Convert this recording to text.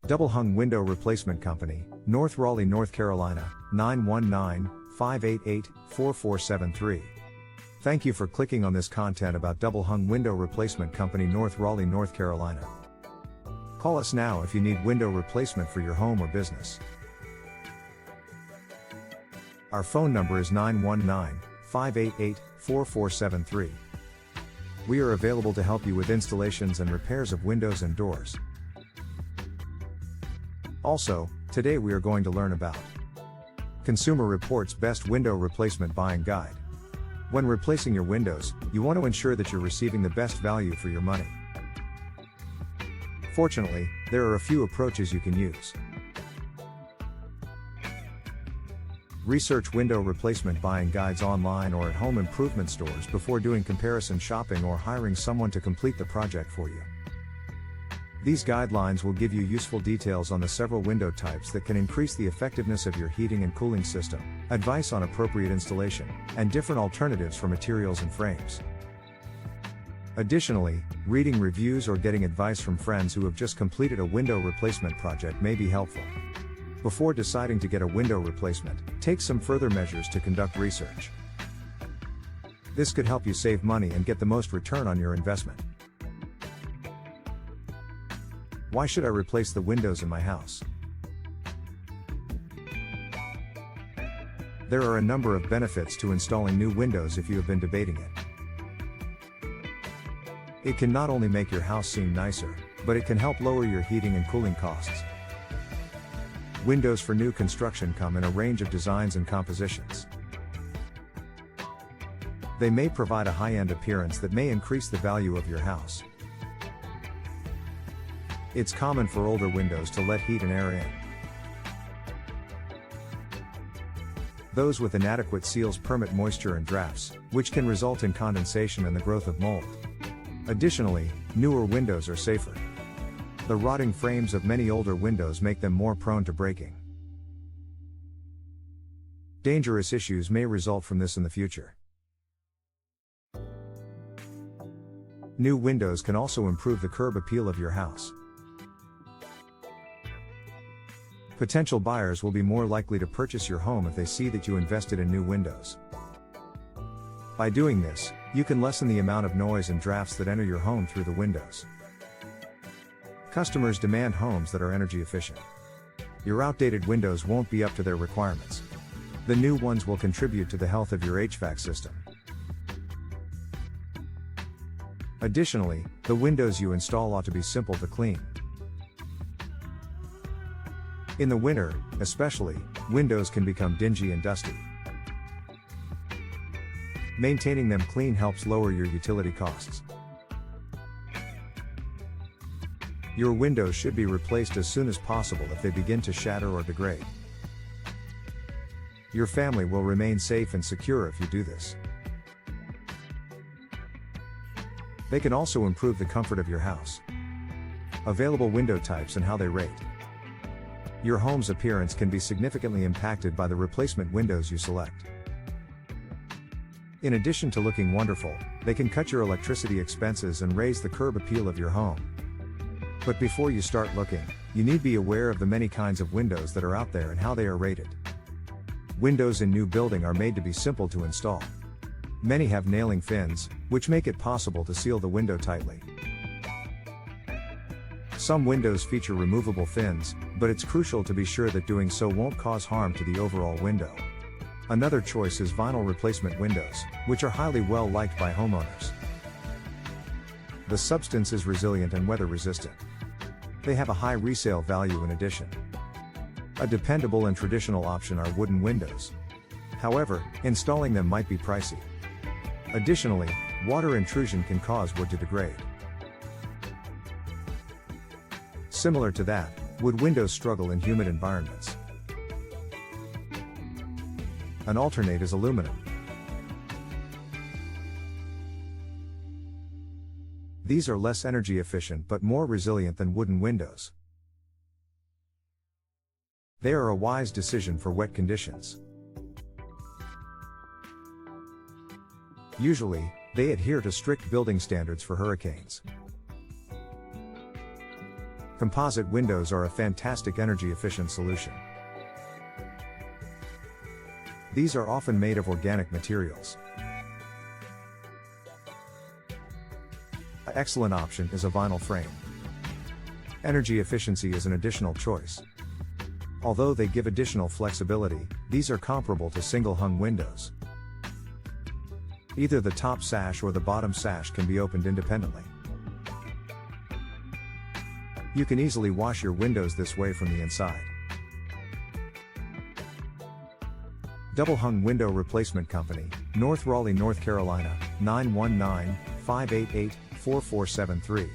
Double Hung Window Replacement Company, North Raleigh, North Carolina, 919-588-4473. Thank you for clicking on this content about Double Hung Window Replacement Company, North Raleigh, North Carolina. Call us now if you need window replacement for your home or business. Our phone number is 919-588-4473. We are available to help you with installations and repairs of windows and doors. Also, today we are going to learn about Consumer Reports Best Window Replacement Buying Guide. When replacing your windows, you want to ensure that you're receiving the best value for your money. Fortunately, there are a few approaches you can use. Research window replacement buying guides online or at home improvement stores before doing comparison shopping or hiring someone to complete the project for you. These guidelines will give you useful details on the several window types that can increase the effectiveness of your heating and cooling system, advice on appropriate installation, and different alternatives for materials and frames. Additionally, reading reviews or getting advice from friends who have just completed a window replacement project may be helpful. Before deciding to get a window replacement, take some further measures to conduct research. This could help you save money and get the most return on your investment. Why should I replace the windows in my house? There are a number of benefits to installing new windows if you have been debating it. It can not only make your house seem nicer, but it can help lower your heating and cooling costs. Windows for new construction come in a range of designs and compositions. They may provide a high-end appearance that may increase the value of your house. It's common for older windows to let heat and air in. Those with inadequate seals permit moisture and drafts, which can result in condensation and the growth of mold. Additionally, newer windows are safer. The rotting frames of many older windows make them more prone to breaking. Dangerous issues may result from this in the future. New windows can also improve the curb appeal of your house. Potential buyers will be more likely to purchase your home if they see that you invested in new windows. By doing this, you can lessen the amount of noise and drafts that enter your home through the windows. Customers demand homes that are energy efficient. Your outdated windows won't be up to their requirements. The new ones will contribute to the health of your HVAC system. Additionally, the windows you install ought to be simple to clean. In the winter, especially, windows can become dingy and dusty. Maintaining them clean helps lower your utility costs. Your windows should be replaced as soon as possible if they begin to shatter or degrade. Your family will remain safe and secure if you do this. They can also improve the comfort of your house. Available window types and how they rate. Your home's appearance can be significantly impacted by the replacement windows you select. In addition to looking wonderful, they can cut your electricity expenses and raise the curb appeal of your home. But before you start looking, you need to be aware of the many kinds of windows that are out there and how they are rated. Windows in new building are made to be simple to install. Many have nailing fins, which make it possible to seal the window tightly. Some windows feature removable fins, but it's crucial to be sure that doing so won't cause harm to the overall window. Another choice is vinyl replacement windows, which are highly well liked by homeowners. The substance is resilient and weather resistant. They have a high resale value in addition. A dependable and traditional option are wooden windows. However, installing them might be pricey. Additionally, water intrusion can cause wood to degrade. Similar to that, wood windows struggle in humid environments. An alternate is aluminum. These are less energy efficient but more resilient than wooden windows. They are a wise decision for wet conditions. Usually, they adhere to strict building standards for hurricanes. Composite windows are a fantastic energy-efficient solution. These are often made of organic materials. An excellent option is a vinyl frame. Energy efficiency is an additional choice. Although they give additional flexibility, these are comparable to single-hung windows. Either the top sash or the bottom sash can be opened independently. You can easily wash your windows this way from the inside. Double Hung Window Replacement Company, North Raleigh, North Carolina, 919-588-4473.